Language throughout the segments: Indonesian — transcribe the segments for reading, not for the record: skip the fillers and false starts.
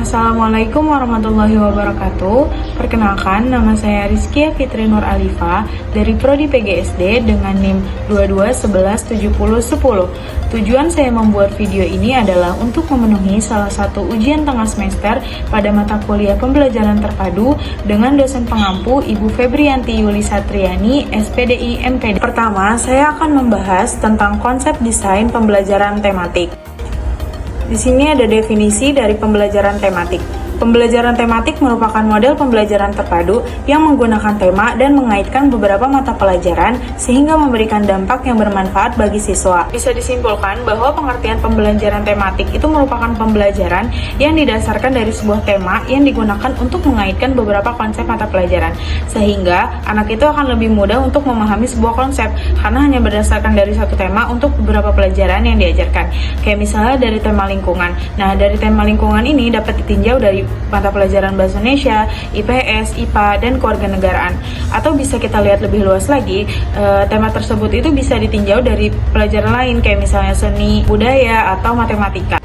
Assalamualaikum warahmatullahi wabarakatuh. Perkenalkan, nama saya Rizkia Fitri Nur Alifa dari Prodi PGSD dengan NIM 22117010. Tujuan saya membuat video ini adalah untuk memenuhi salah satu ujian tengah semester pada mata kuliah pembelajaran terpadu dengan dosen pengampu Ibu Febrianti Yuli Satriani, SPDI MPD. Pertama, saya akan membahas tentang konsep desain pembelajaran tematik. Di sini ada definisi dari pembelajaran tematik. Pembelajaran tematik merupakan model pembelajaran terpadu yang menggunakan tema dan mengaitkan beberapa mata pelajaran sehingga memberikan dampak yang bermanfaat bagi siswa. Bisa disimpulkan bahwa pengertian pembelajaran tematik itu merupakan pembelajaran yang didasarkan dari sebuah tema yang digunakan untuk mengaitkan beberapa konsep mata pelajaran, sehingga anak itu akan lebih mudah untuk memahami sebuah konsep karena hanya berdasarkan dari satu tema untuk beberapa pelajaran yang diajarkan. Kayak misalnya dari tema lingkungan. Nah, dari tema lingkungan ini dapat ditinjau dari mata pelajaran Bahasa Indonesia, IPS, IPA, dan kewarganegaraan. Atau bisa kita lihat lebih luas lagi, tema tersebut itu bisa ditinjau dari pelajaran lain kayak misalnya seni, budaya, atau matematika.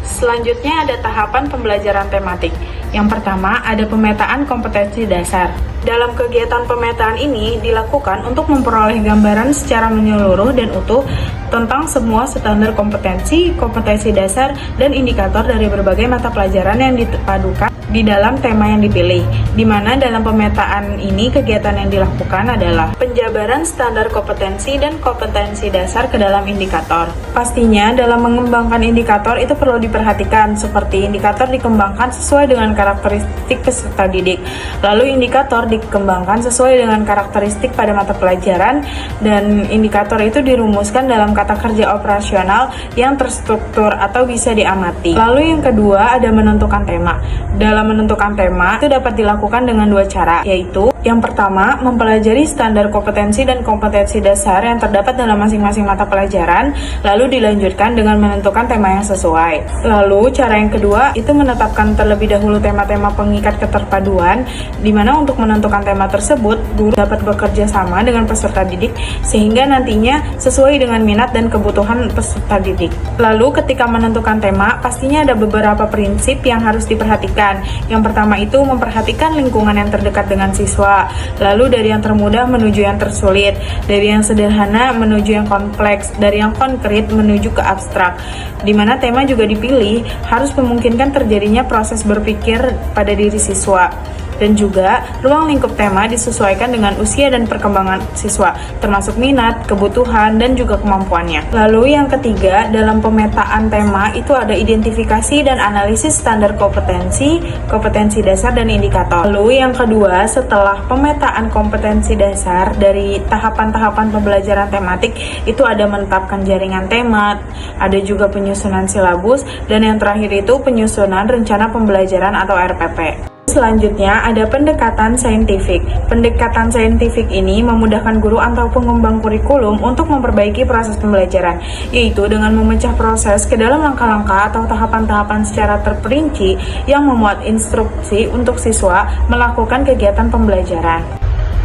Selanjutnya ada tahapan pembelajaran tematik. Yang pertama ada pemetaan kompetensi dasar. Dalam kegiatan pemetaan ini dilakukan untuk memperoleh gambaran secara menyeluruh dan utuh tentang semua standar kompetensi, kompetensi dasar, dan indikator dari berbagai mata pelajaran yang dipadukan di dalam tema yang dipilih. Di mana dalam pemetaan ini kegiatan yang dilakukan adalah penjabaran standar kompetensi dan kompetensi dasar ke dalam indikator. Pastinya dalam mengembangkan indikator itu perlu diperhatikan seperti indikator dikembangkan sesuai dengan karakteristik peserta didik. Lalu indikator dikembangkan sesuai dengan karakteristik pada mata pelajaran dan indikator itu dirumuskan dalam kata kerja operasional yang terstruktur atau bisa diamati. Lalu yang kedua ada menentukan tema. Dalam menentukan tema itu dapat dilakukan dengan dua cara, yaitu yang pertama mempelajari standar kompetensi dan kompetensi dasar yang terdapat dalam masing-masing mata pelajaran, lalu dilanjutkan dengan menentukan tema yang sesuai. Lalu cara yang kedua itu menetapkan terlebih dahulu tema-tema pengikat keterpaduan, di mana untuk menentukan tema tersebut guru dapat bekerja sama dengan peserta didik sehingga nantinya sesuai dengan minat dan kebutuhan peserta didik. Lalu ketika menentukan tema pastinya ada beberapa prinsip yang harus diperhatikan. Yang pertama itu memperhatikan lingkungan yang terdekat dengan siswa, lalu dari yang termudah menuju yang tersulit, dari yang sederhana menuju yang kompleks, dari yang konkret menuju ke abstrak. Di mana tema juga dipilih harus memungkinkan terjadinya proses berpikir pada diri siswa. Dan juga ruang lingkup tema disesuaikan dengan usia dan perkembangan siswa, termasuk minat, kebutuhan, dan juga kemampuannya. Lalu yang ketiga, dalam pemetaan tema itu ada identifikasi dan analisis standar kompetensi, kompetensi dasar, dan indikator. Lalu yang kedua, setelah pemetaan kompetensi dasar dari tahapan-tahapan pembelajaran tematik itu ada menetapkan jaringan tema, ada juga penyusunan silabus, dan yang terakhir itu penyusunan rencana pembelajaran atau RPP. Selanjutnya ada pendekatan saintifik. Pendekatan saintifik ini memudahkan guru atau pengembang kurikulum untuk memperbaiki proses pembelajaran, yaitu dengan memecah proses ke dalam langkah-langkah atau tahapan-tahapan secara terperinci yang memuat instruksi untuk siswa melakukan kegiatan pembelajaran.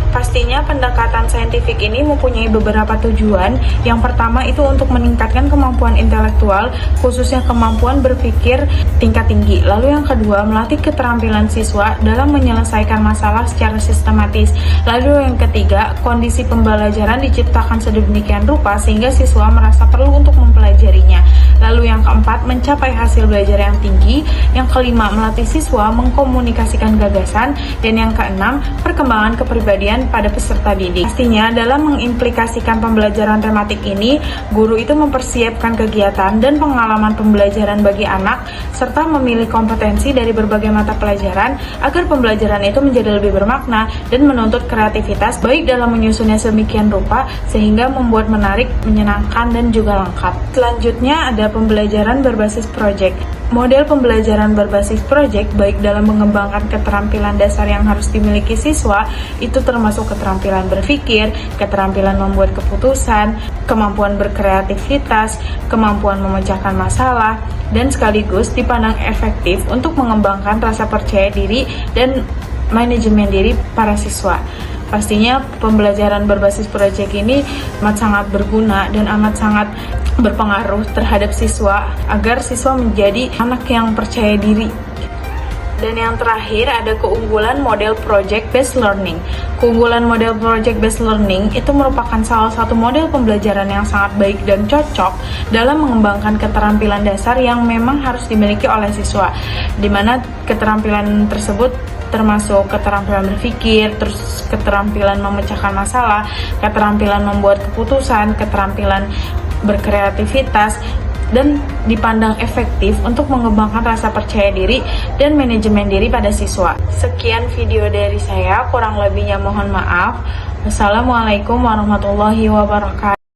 Pastinya pendekatan saintifik ini mempunyai beberapa tujuan. Yang pertama itu untuk meningkatkan kemampuan intelektual, khususnya kemampuan berpikir tingkat tinggi. Lalu yang kedua, melatih keterampilan siswa dalam menyelesaikan masalah secara sistematis. Lalu yang ketiga, kondisi pembelajaran diciptakan sedemikian rupa sehingga siswa merasa perlu untuk mempelajarinya. Lalu yang keempat, mencapai hasil belajar yang tinggi. Yang kelima, melatih siswa mengkomunikasikan gagasan. Dan yang keenam, perkembangan kepribadian pada peserta didik. Pastinya dalam mengimplikasikan pembelajaran tematik ini, guru itu mempersiapkan kegiatan dan pengalaman pembelajaran bagi anak serta memilih kompetensi dari berbagai mata pelajaran agar pembelajaran itu menjadi lebih bermakna dan menuntut kreativitas baik dalam menyusunnya sedemikian rupa sehingga membuat menarik, menyenangkan, dan juga lengkap. Selanjutnya ada pembelajaran berbasis proyek. Model pembelajaran berbasis proyek baik dalam mengembangkan keterampilan dasar yang harus dimiliki siswa itu termasuk keterampilan berpikir, keterampilan membuat keputusan, kemampuan berkreativitas, kemampuan memecahkan masalah, dan sekaligus dipandang efektif untuk mengembangkan rasa percaya diri dan manajemen diri para siswa. Pastinya pembelajaran berbasis proyek ini amat sangat berguna dan amat sangat berpengaruh terhadap siswa agar siswa menjadi anak yang percaya diri. Dan yang terakhir ada keunggulan model Project Based Learning. Keunggulan model Project Based Learning itu merupakan salah satu model pembelajaran yang sangat baik dan cocok dalam mengembangkan keterampilan dasar yang memang harus dimiliki oleh siswa, di mana keterampilan tersebut termasuk keterampilan berpikir, terus keterampilan memecahkan masalah, keterampilan membuat keputusan, keterampilan berkreativitas, dan dipandang efektif untuk mengembangkan rasa percaya diri dan manajemen diri pada siswa. Sekian video dari saya, kurang lebihnya mohon maaf. Wassalamualaikum warahmatullahi wabarakatuh.